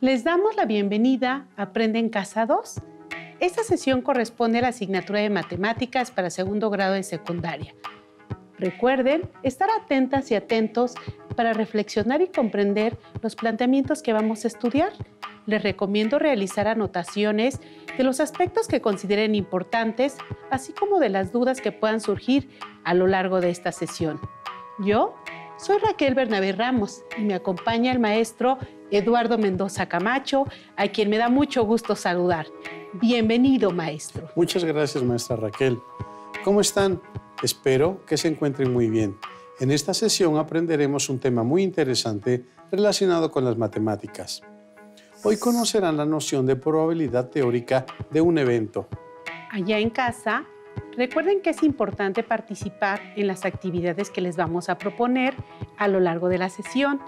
Les damos la bienvenida a Aprende en Casa 2. Esta sesión corresponde a la asignatura de Matemáticas para segundo grado de secundaria. Recuerden estar atentas y atentos para reflexionar y comprender los planteamientos que vamos a estudiar. Les recomiendo realizar anotaciones de los aspectos que consideren importantes, así como de las dudas que puedan surgir a lo largo de esta sesión. Yo soy Raquel Bernabé Ramos y me acompaña el maestro Eduardo Mendoza Camacho, a quien me da mucho gusto saludar. Bienvenido, maestro. Muchas gracias, maestra Raquel. ¿Cómo están? Espero que se encuentren muy bien. En esta sesión aprenderemos un tema muy interesante relacionado con las matemáticas. Hoy conocerán la noción de probabilidad teórica de un evento. Allá en casa, recuerden que es importante participar en las actividades que les vamos a proponer a lo largo de la sesión.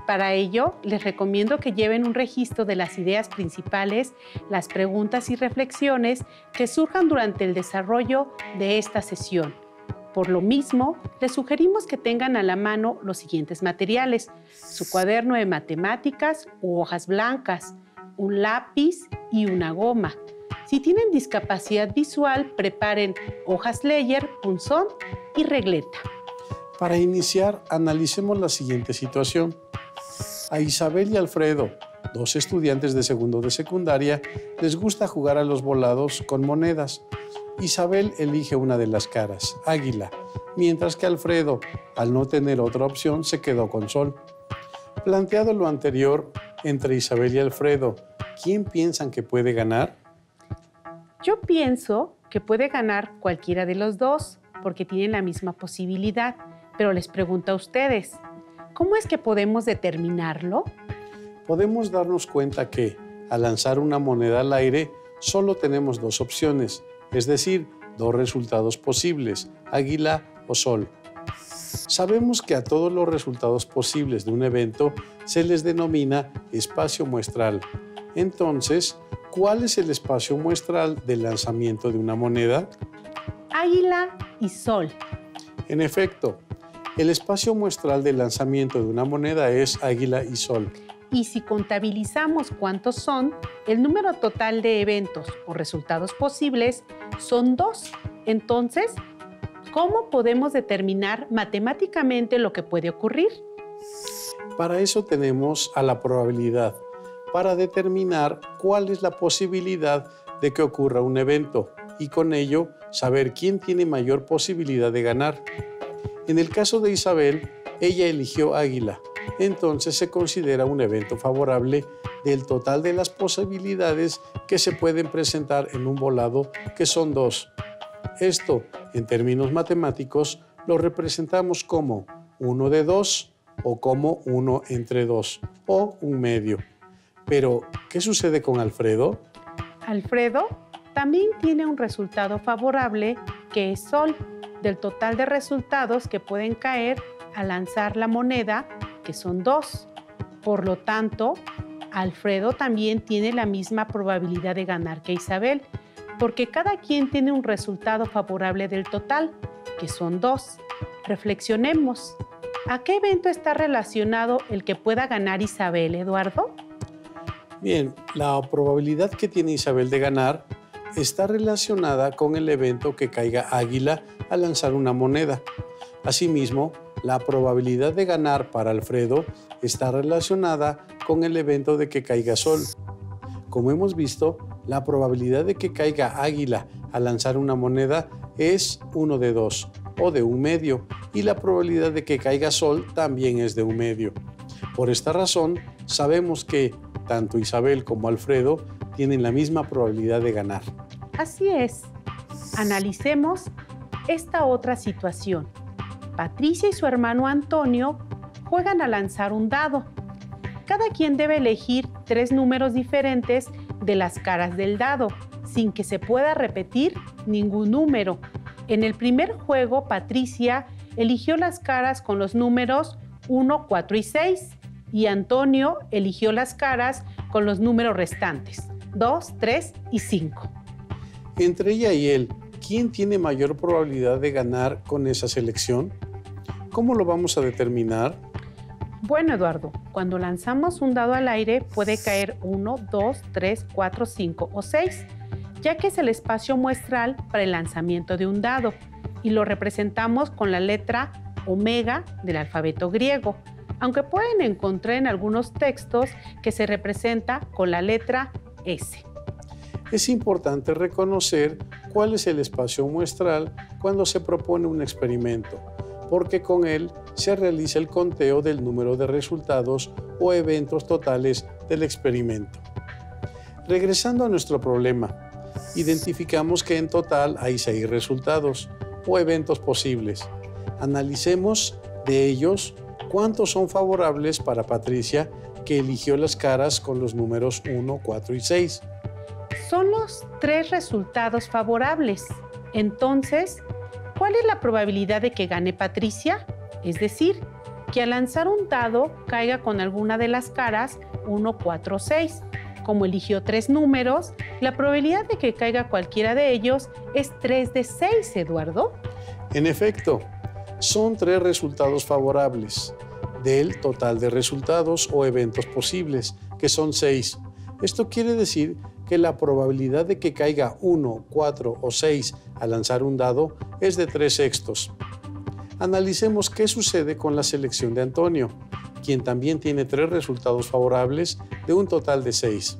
Para ello, les recomiendo que lleven un registro de las ideas principales, las preguntas y reflexiones que surjan durante el desarrollo de esta sesión. Por lo mismo, les sugerimos que tengan a la mano los siguientes materiales: su cuaderno de matemáticas u hojas blancas, un lápiz y una goma. Si tienen discapacidad visual, preparen hojas Leyer, punzón y regleta. Para iniciar, analicemos la siguiente situación. A Isabel y Alfredo, dos estudiantes de segundo de secundaria, les gusta jugar a los volados con monedas. Isabel elige una de las caras, águila, mientras que Alfredo, al no tener otra opción, se quedó con sol. Planteado lo anterior, entre Isabel y Alfredo, ¿quién piensan que puede ganar? Yo pienso que puede ganar cualquiera de los dos, porque tienen la misma posibilidad, pero les pregunto a ustedes, ¿cómo es que podemos determinarlo? Podemos darnos cuenta que, al lanzar una moneda al aire, solo tenemos dos opciones, es decir, dos resultados posibles, águila o sol. Sabemos que a todos los resultados posibles de un evento se les denomina espacio muestral. Entonces, ¿cuál es el espacio muestral del lanzamiento de una moneda? Águila y sol. En efecto, el espacio muestral del lanzamiento de una moneda es águila y sol. Y si contabilizamos cuántos son, el número total de eventos o resultados posibles son 2. Entonces, ¿cómo podemos determinar matemáticamente lo que puede ocurrir? Para eso tenemos a la probabilidad, para determinar cuál es la posibilidad de que ocurra un evento y con ello saber quién tiene mayor posibilidad de ganar. En el caso de Isabel, ella eligió águila, entonces se considera un evento favorable del total de las posibilidades que se pueden presentar en un volado, que son 2. Esto, en términos matemáticos, lo representamos como 1 de 2 o como 1 entre 2 o un medio. Pero, ¿qué sucede con Alfredo? Alfredo también tiene un resultado favorable, que es sol, del total de resultados que pueden caer al lanzar la moneda, que son 2. Por lo tanto, Alfredo también tiene la misma probabilidad de ganar que Isabel, porque cada quien tiene un resultado favorable del total, que son 2. Reflexionemos. ¿A qué evento está relacionado el que pueda ganar Isabel, Eduardo? Bien, la probabilidad que tiene Isabel de ganar está relacionada con el evento que caiga águila al lanzar una moneda. Asimismo, la probabilidad de ganar para Alfredo está relacionada con el evento de que caiga sol. Como hemos visto, la probabilidad de que caiga águila al lanzar una moneda es 1 de 2 o de un medio, y la probabilidad de que caiga sol también es de un medio. Por esta razón, sabemos que tanto Isabel como Alfredo tienen la misma probabilidad de ganar. Así es. Analicemos esta otra situación. Patricia y su hermano Antonio juegan a lanzar un dado. Cada quien debe elegir 3 números diferentes de las caras del dado, sin que se pueda repetir ningún número. En el primer juego, Patricia eligió las caras con los números 1, 4 y 6, y Antonio eligió las caras con los números restantes, 2, 3 y 5. Entre ella y él, ¿quién tiene mayor probabilidad de ganar con esa selección? ¿Cómo lo vamos a determinar? Bueno, Eduardo, cuando lanzamos un dado al aire puede caer 1, 2, 3, 4, 5 o 6, ya que es el espacio muestral para el lanzamiento de un dado y lo representamos con la letra omega del alfabeto griego, aunque pueden encontrar en algunos textos que se representa con la letra S. Es importante reconocer cuál es el espacio muestral cuando se propone un experimento, porque con él se realiza el conteo del número de resultados o eventos totales del experimento. Regresando a nuestro problema, identificamos que en total hay 6 resultados o eventos posibles. Analicemos de ellos cuántos son favorables para Patricia, que eligió las caras con los números 1, 4 y 6. Son los 3 resultados favorables. Entonces, ¿cuál es la probabilidad de que gane Patricia? Es decir, que al lanzar un dado caiga con alguna de las caras 1, 4 o 6. Como eligió 3 números, la probabilidad de que caiga cualquiera de ellos es 3 de 6, Eduardo. En efecto, son 3 resultados favorables del total de resultados o eventos posibles, que son 6. Esto quiere decir que la probabilidad de que caiga 1, 4 o 6 al lanzar un dado es de 3/6. Analicemos qué sucede con la selección de Antonio, quien también tiene 3 resultados favorables de un total de 6.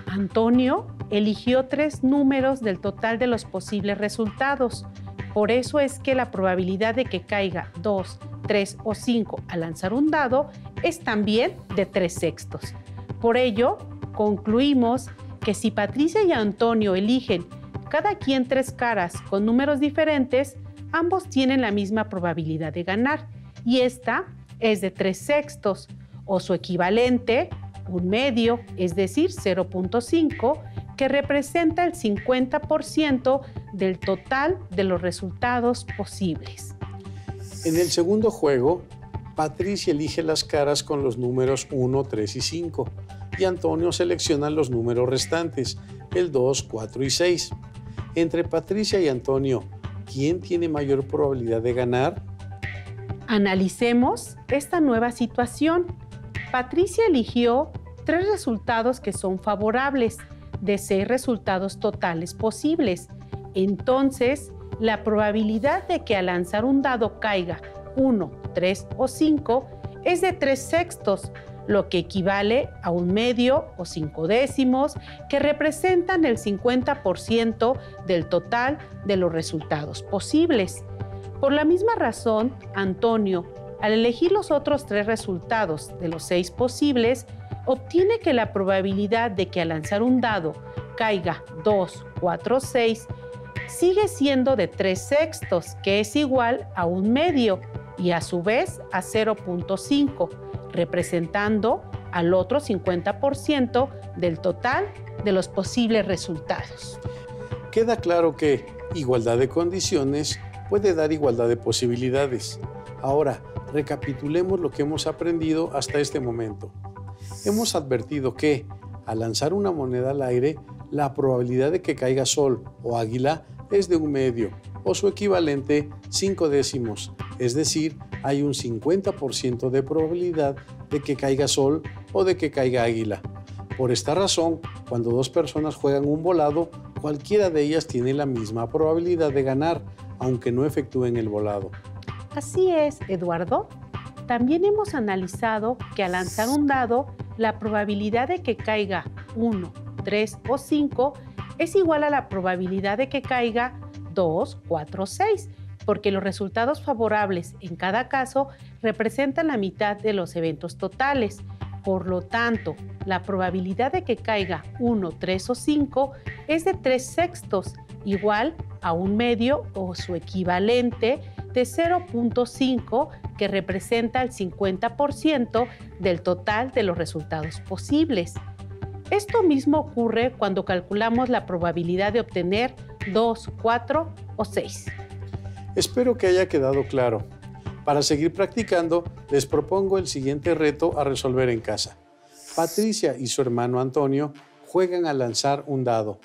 Antonio eligió 3 números del total de los posibles resultados. Por eso es que la probabilidad de que caiga 2, 3 o 5 al lanzar un dado es también de 3/6. Por ello, concluimos que si Patricia y Antonio eligen cada quien 3 caras con números diferentes, ambos tienen la misma probabilidad de ganar, y esta es de 3/6, o su equivalente, 1/2, es decir, 0.5, que representa el 50% del total de los resultados posibles. En el segundo juego, Patricia elige las caras con los números 1, 3 y 5, y Antonio selecciona los números restantes, el 2, 4 y 6. Entre Patricia y Antonio, ¿quién tiene mayor probabilidad de ganar? Analicemos esta nueva situación. Patricia eligió 3 resultados que son favorables de 6 resultados totales posibles. Entonces, la probabilidad de que al lanzar un dado caiga 1, 3 o 5 es de 3/6, lo que equivale a 1/2 o 5/10, que representan el 50% del total de los resultados posibles. Por la misma razón, Antonio, al elegir los otros 3 resultados de los 6 posibles, obtiene que la probabilidad de que al lanzar un dado caiga 2, 4 o 6 sigue siendo de 3/6, que es igual a 1/2 y a su vez a 0.5, representando al otro 50% del total de los posibles resultados. Queda claro que igualdad de condiciones puede dar igualdad de posibilidades. Ahora, recapitulemos lo que hemos aprendido hasta este momento. Hemos advertido que, al lanzar una moneda al aire, la probabilidad de que caiga sol o águila es de 1/2 o su equivalente 5/10, es decir, hay un 50% de probabilidad de que caiga sol o de que caiga águila. Por esta razón, cuando 2 personas juegan un volado, cualquiera de ellas tiene la misma probabilidad de ganar, aunque no efectúen el volado. Así es, Eduardo. También hemos analizado que al lanzar un dado, la probabilidad de que caiga 1, 3 o 5 es igual a la probabilidad de que caiga 2, 4 o 6, porque los resultados favorables en cada caso representan la mitad de los eventos totales. Por lo tanto, la probabilidad de que caiga 1, 3 o 5 es de 3/6, igual a 1/2 o su equivalente de 0.5, que representa el 50% del total de los resultados posibles. Esto mismo ocurre cuando calculamos la probabilidad de obtener 2, 4 o 6. Espero que haya quedado claro. Para seguir practicando, les propongo el siguiente reto a resolver en casa. Patricia y su hermano Antonio juegan a lanzar un dado.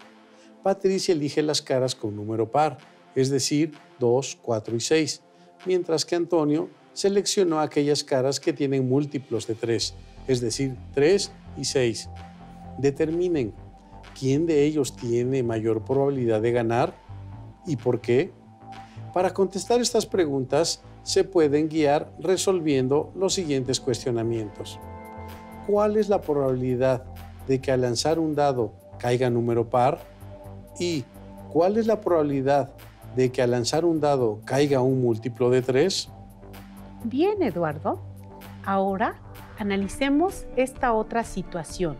Patricia elige las caras con número par, es decir, 2, 4 y 6, mientras que Antonio seleccionó aquellas caras que tienen múltiplos de 3, es decir, 3 y 6. Determinen quién de ellos tiene mayor probabilidad de ganar y por qué. Para contestar estas preguntas, se pueden guiar resolviendo los siguientes cuestionamientos. ¿Cuál es la probabilidad de que al lanzar un dado caiga número par? ¿Y cuál es la probabilidad de que al lanzar un dado caiga un múltiplo de 3? Bien, Eduardo. Ahora analicemos esta otra situación.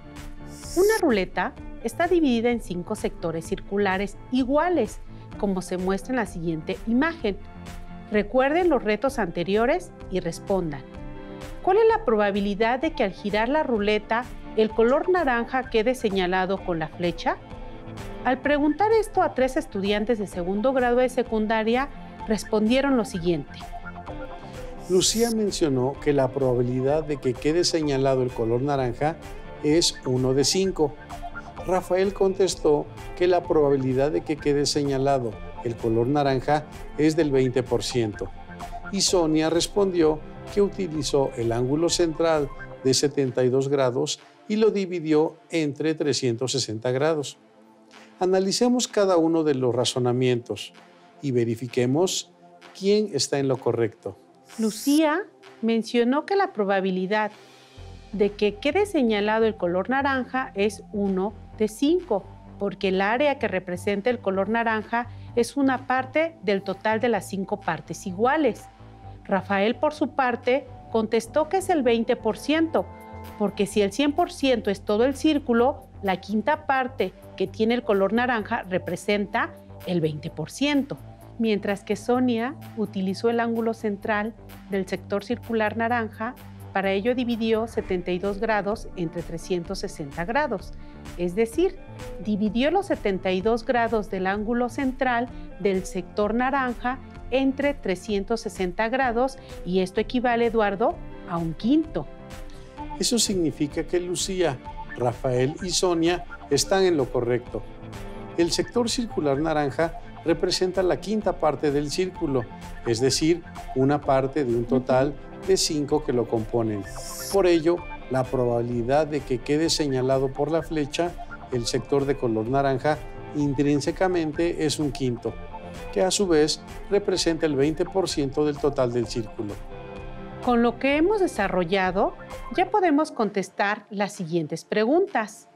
Una ruleta está dividida en 5 sectores circulares iguales, como se muestra en la siguiente imagen. Recuerden los retos anteriores y respondan. ¿Cuál es la probabilidad de que al girar la ruleta el color naranja quede señalado con la flecha? Al preguntar esto a 3 estudiantes de segundo grado de secundaria, respondieron lo siguiente. Lucía mencionó que la probabilidad de que quede señalado el color naranja es 1 de 5. Rafael contestó que la probabilidad de que quede señalado el color naranja es del 20%. Y Sonia respondió que utilizó el ángulo central de 72 grados y lo dividió entre 360 grados. Analicemos cada uno de los razonamientos y verifiquemos quién está en lo correcto. Lucía mencionó que la probabilidad de que quede señalado el color naranja es 1 de 5, porque el área que representa el color naranja es una parte del total de las 5 partes iguales. Rafael, por su parte, contestó que es el 20%, porque si el 100% es todo el círculo, la quinta parte que tiene el color naranja representa el 20%, mientras que Sonia utilizó el ángulo central del sector circular naranja. Para ello dividió 72 grados entre 360 grados, es decir, dividió los 72 grados del ángulo central del sector naranja entre 360 grados y esto equivale, Eduardo, a un quinto. Eso significa que Lucía, Rafael y Sonia están en lo correcto. El sector circular naranja representa la quinta parte del círculo, es decir, una parte de un total de 5 que lo componen. Por ello, la probabilidad de que quede señalado por la flecha el sector de color naranja intrínsecamente es un quinto, que a su vez representa el 20% del total del círculo. Con lo que hemos desarrollado, ya podemos contestar las siguientes preguntas.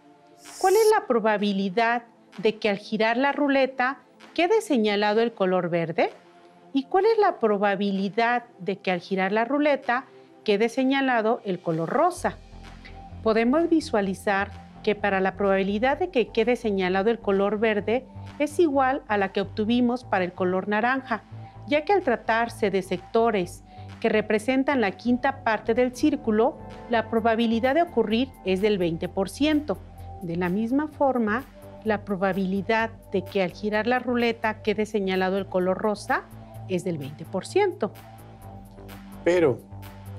¿Cuál es la probabilidad de que al girar la ruleta quede señalado el color verde? ¿Y cuál es la probabilidad de que al girar la ruleta quede señalado el color rosa? Podemos visualizar que para la probabilidad de que quede señalado el color verde es igual a la que obtuvimos para el color naranja, ya que al tratarse de sectores que representan la quinta parte del círculo, la probabilidad de ocurrir es del 20%. De la misma forma, la probabilidad de que al girar la ruleta quede señalado el color rosa es del 20%. Pero,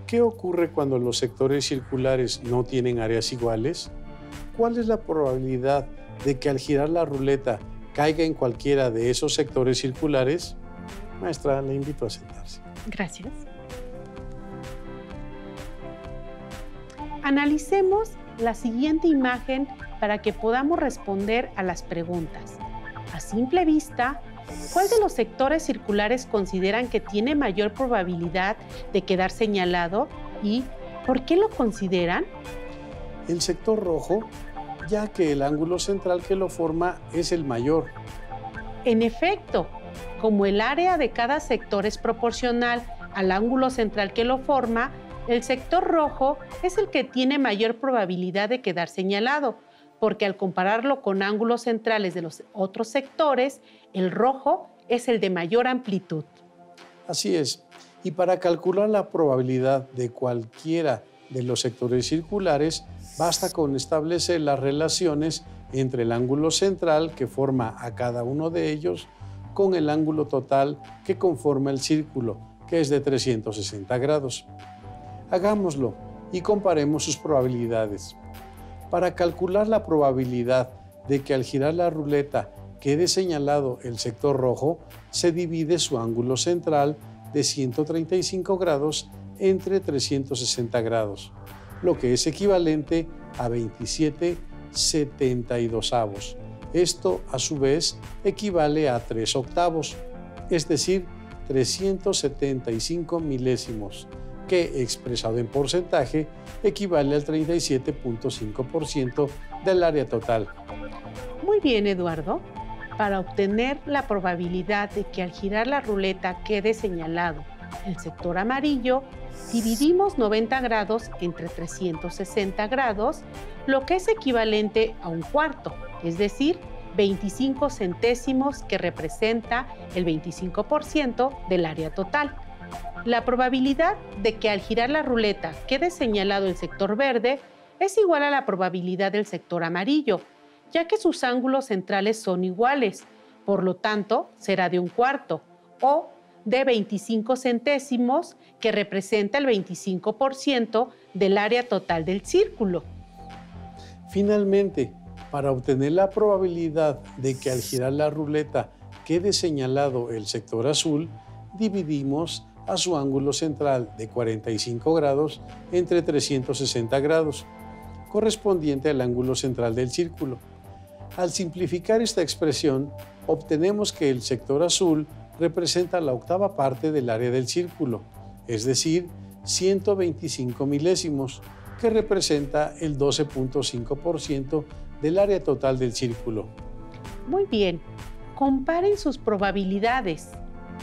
¿qué ocurre cuando los sectores circulares no tienen áreas iguales? ¿Cuál es la probabilidad de que al girar la ruleta caiga en cualquiera de esos sectores circulares? Maestra, le invito a sentarse. Gracias. Analicemos la siguiente imagen para que podamos responder a las preguntas. A simple vista, ¿cuál de los sectores circulares consideran que tiene mayor probabilidad de quedar señalado y por qué lo consideran? El sector rojo, ya que el ángulo central que lo forma es el mayor. En efecto, como el área de cada sector es proporcional al ángulo central que lo forma, el sector rojo es el que tiene mayor probabilidad de quedar señalado, porque al compararlo con ángulos centrales de los otros sectores, el rojo es el de mayor amplitud. Así es. Y para calcular la probabilidad de cualquiera de los sectores circulares, basta con establecer las relaciones entre el ángulo central que forma a cada uno de ellos con el ángulo total que conforma el círculo, que es de 360 grados. Hagámoslo y comparemos sus probabilidades. Para calcular la probabilidad de que al girar la ruleta quede señalado el sector rojo, se divide su ángulo central de 135 grados entre 360 grados, lo que es equivalente a 27/72. Esto, a su vez, equivale a 3 octavos, es decir, 375 milésimos, que, expresado en porcentaje, equivale al 37.5% del área total. Muy bien, Eduardo. Para obtener la probabilidad de que al girar la ruleta quede señalado el sector amarillo, dividimos 90 grados entre 360 grados, lo que es equivalente a un cuarto, es decir, 25 centésimos, que representa el 25% del área total. La probabilidad de que al girar la ruleta quede señalado el sector verde es igual a la probabilidad del sector amarillo, ya que sus ángulos centrales son iguales, por lo tanto será de un cuarto, o de 25 centésimos, que representa el 25% del área total del círculo. Finalmente, para obtener la probabilidad de que al girar la ruleta quede señalado el sector azul, dividimos a su ángulo central de 45 grados entre 360 grados, correspondiente al ángulo central del círculo. Al simplificar esta expresión, obtenemos que el sector azul representa la octava parte del área del círculo, es decir, 125 milésimos, que representa el 12.5% del área total del círculo. Muy bien, comparen sus probabilidades.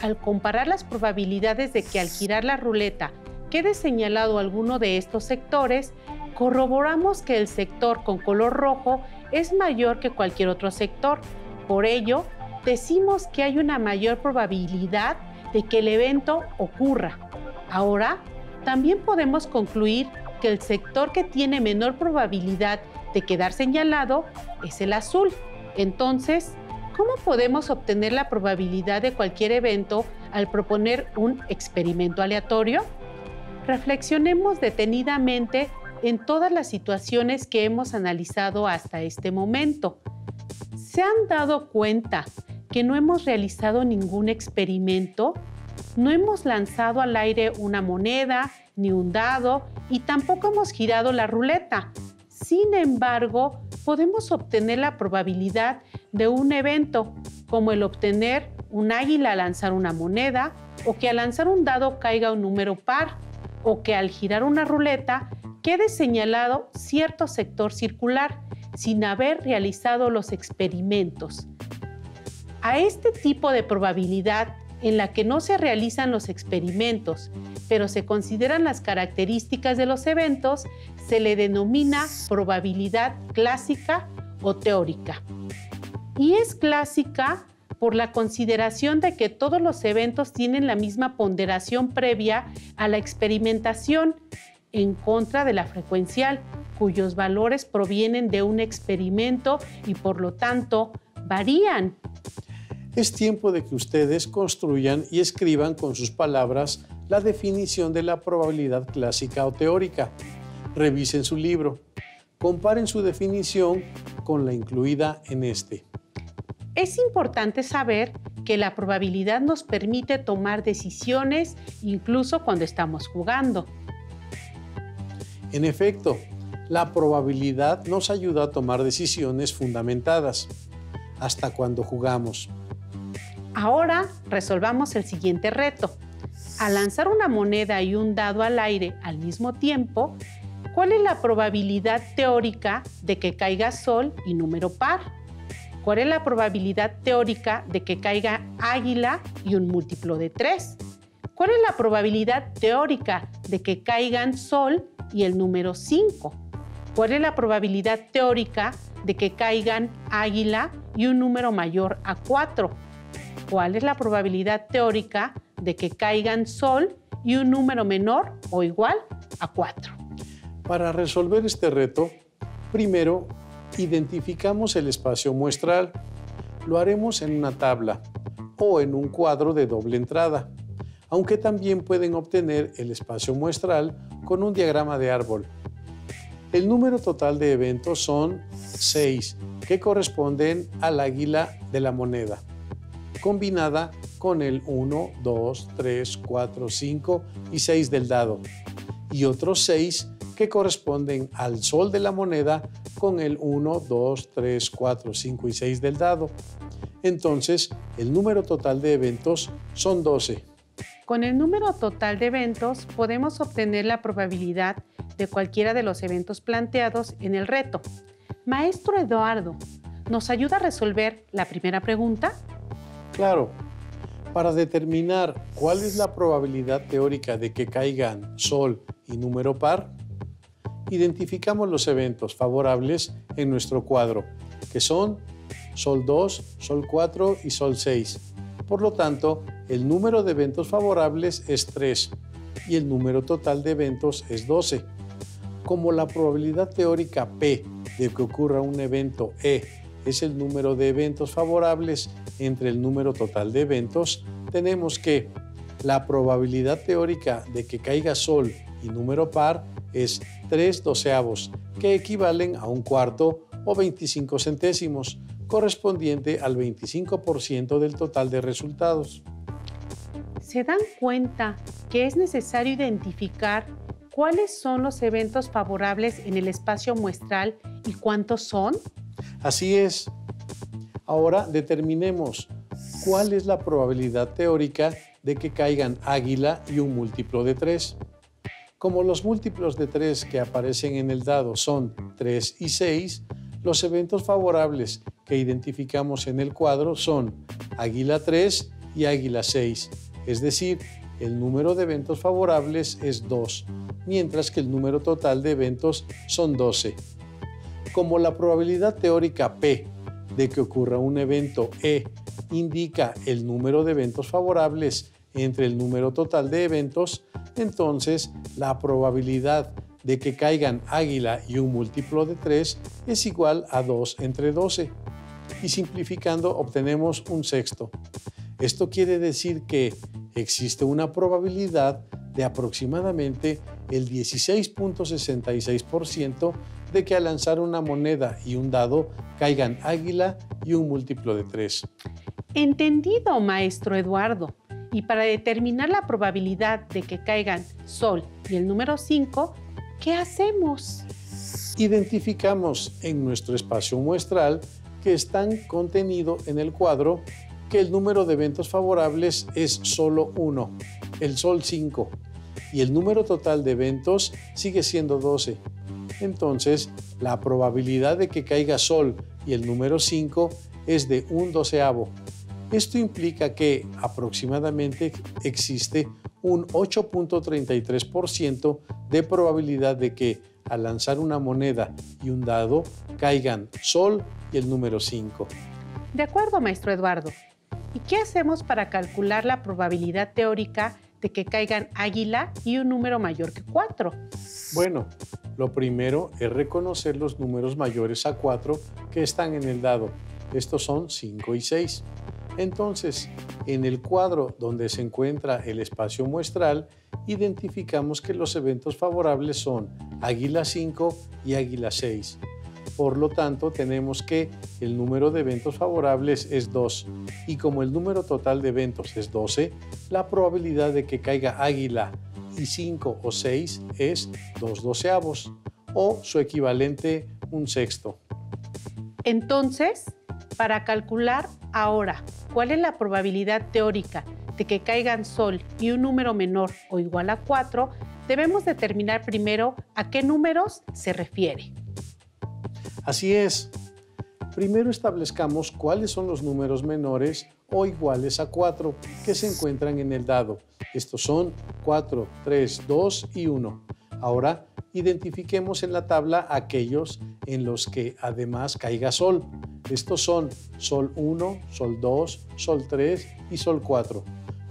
Al comparar las probabilidades de que al girar la ruleta quede señalado alguno de estos sectores, corroboramos que el sector con color rojo es mayor que cualquier otro sector. Por ello, decimos que hay una mayor probabilidad de que el evento ocurra. Ahora, también podemos concluir que el sector que tiene menor probabilidad de quedar señalado es el azul. Entonces, ¿cómo podemos obtener la probabilidad de cualquier evento al proponer un experimento aleatorio? Reflexionemos detenidamente en todas las situaciones que hemos analizado hasta este momento. ¿Se han dado cuenta que no hemos realizado ningún experimento? No hemos lanzado al aire una moneda ni un dado y tampoco hemos girado la ruleta. Sin embargo, podemos obtener la probabilidad de un evento, como el obtener un águila al lanzar una moneda, o que al lanzar un dado caiga un número par, o que al girar una ruleta quede señalado cierto sector circular sin haber realizado los experimentos. A este tipo de probabilidad, en la que no se realizan los experimentos, pero se consideran las características de los eventos, se le denomina probabilidad clásica o teórica. Y es clásica por la consideración de que todos los eventos tienen la misma ponderación previa a la experimentación, en contra de la frecuencial, cuyos valores provienen de un experimento y por lo tanto varían. Es tiempo de que ustedes construyan y escriban con sus palabras la definición de la probabilidad clásica o teórica. Revisen su libro. Comparen su definición con la incluida en este. Es importante saber que la probabilidad nos permite tomar decisiones incluso cuando estamos jugando. En efecto, la probabilidad nos ayuda a tomar decisiones fundamentadas, hasta cuando jugamos. Ahora resolvamos el siguiente reto. Al lanzar una moneda y un dado al aire al mismo tiempo, ¿cuál es la probabilidad teórica de que caiga sol y número par? ¿Cuál es la probabilidad teórica de que caiga águila y un múltiplo de 3? ¿Cuál es la probabilidad teórica de que caigan sol y el número 5? ¿Cuál es la probabilidad teórica de que caigan águila y un número mayor a 4? ¿Cuál es la probabilidad teórica de que caigan sol y un número menor o igual a 4? Para resolver este reto, primero identificamos el espacio muestral. Lo haremos en una tabla o en un cuadro de doble entrada, aunque también pueden obtener el espacio muestral con un diagrama de árbol. El número total de eventos son 6, que corresponden al águila de la moneda, combinada con el 1, 2, 3, 4, 5 y 6 del dado, y otros 6 que corresponden al sol de la moneda con el 1, 2, 3, 4, 5 y 6 del dado. Entonces, el número total de eventos son 12. Con el número total de eventos podemos obtener la probabilidad de cualquiera de los eventos planteados en el reto. Maestro Eduardo, ¿nos ayuda a resolver la primera pregunta? Claro. Para determinar cuál es la probabilidad teórica de que caigan sol y número par, identificamos los eventos favorables en nuestro cuadro, que son sol 2, sol 4 y sol 6. Por lo tanto, el número de eventos favorables es 3 y el número total de eventos es 12. Como la probabilidad teórica P de que ocurra un evento E es el número de eventos favorables entre el número total de eventos, tenemos que la probabilidad teórica de que caiga sol y número par es 3/12, que equivalen a un cuarto o 25 centésimos, correspondiente al 25% del total de resultados. ¿Se dan cuenta que es necesario identificar cuáles son los eventos favorables en el espacio muestral y cuántos son? Así es. Ahora determinemos cuál es la probabilidad teórica de que caigan águila y un múltiplo de 3. Como los múltiplos de 3 que aparecen en el dado son 3 y 6, los eventos favorables que identificamos en el cuadro son águila 3 y águila 6, es decir, el número de eventos favorables es 2, mientras que el número total de eventos son 12. Como la probabilidad teórica P de que ocurra un evento E indica el número de eventos favorables entre el número total de eventos, entonces la probabilidad de que caigan águila y un múltiplo de 3 es igual a 2 entre 12. Y simplificando obtenemos un sexto. Esto quiere decir que existe una probabilidad de aproximadamente el 16.66% de que al lanzar una moneda y un dado caigan águila y un múltiplo de 3. Entendido, maestro Eduardo. Y para determinar la probabilidad de que caigan sol y el número 5, ¿qué hacemos? Identificamos en nuestro espacio muestral que están contenido en el cuadro que el número de eventos favorables es solo 1, el sol 5, y el número total de eventos sigue siendo 12. Entonces, la probabilidad de que caiga sol y el número 5 es de 1/12. Esto implica que aproximadamente existe un 8.33% de probabilidad de que al lanzar una moneda y un dado caigan sol y el número 5. De acuerdo, maestro Eduardo. ¿Y qué hacemos para calcular la probabilidad teórica de que caigan águila y un número mayor que 4? Bueno, lo primero es reconocer los números mayores a 4 que están en el dado. Estos son 5 y 6. Entonces, en el cuadro donde se encuentra el espacio muestral, identificamos que los eventos favorables son águila 5 y águila 6. Por lo tanto, tenemos que el número de eventos favorables es 2 y como el número total de eventos es 12, la probabilidad de que caiga águila y 5 o 6 es 2/12 o su equivalente un sexto. Entonces, para calcular ahora cuál es la probabilidad teórica de que caigan sol y un número menor o igual a 4, debemos determinar primero a qué números se refiere. Así es. Primero establezcamos cuáles son los números menores o iguales a 4 que se encuentran en el dado. Estos son 4, 3, 2 y 1. Ahora identifiquemos en la tabla aquellos en los que además caiga sol. Estos son sol 1, sol 2, sol 3 y sol 4.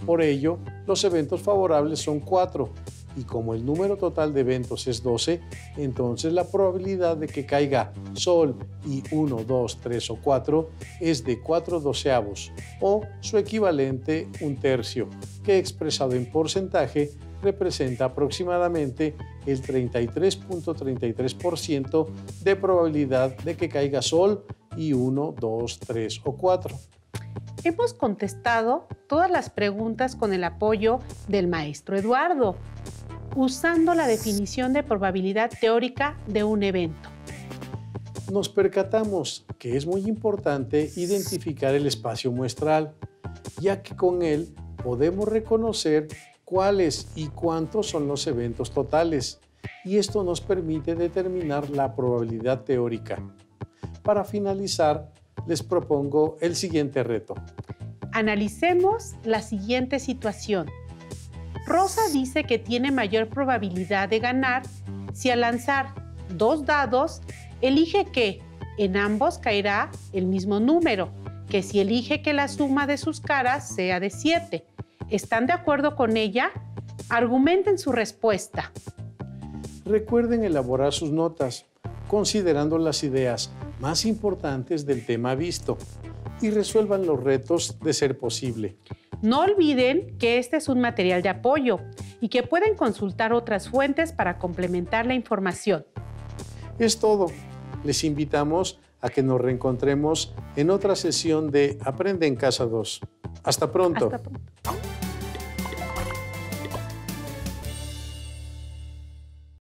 Por ello, los eventos favorables son 4. Y como el número total de eventos es 12, entonces la probabilidad de que caiga sol y 1, 2, 3 o 4 es de 4/12 o su equivalente un tercio, que expresado en porcentaje representa aproximadamente el 33.33% de probabilidad de que caiga sol y 1, 2, 3 o 4. Hemos contestado todas las preguntas con el apoyo del maestro Eduardo, usando la definición de probabilidad teórica de un evento. Nos percatamos que es muy importante identificar el espacio muestral, ya que con él podemos reconocer cuáles y cuántos son los eventos totales, y esto nos permite determinar la probabilidad teórica. Para finalizar, les propongo el siguiente reto. Analicemos la siguiente situación. Rosa dice que tiene mayor probabilidad de ganar si al lanzar 2 dados elige que en ambos caerá el mismo número, que si elige que la suma de sus caras sea de 7. ¿Están de acuerdo con ella? Argumenten su respuesta. Recuerden elaborar sus notas, considerando las ideas más importantes del tema visto, y resuelvan los retos de ser posible. No olviden que este es un material de apoyo y que pueden consultar otras fuentes para complementar la información. Es todo. Les invitamos a que nos reencontremos en otra sesión de Aprende en Casa 2. Hasta pronto. Hasta pronto.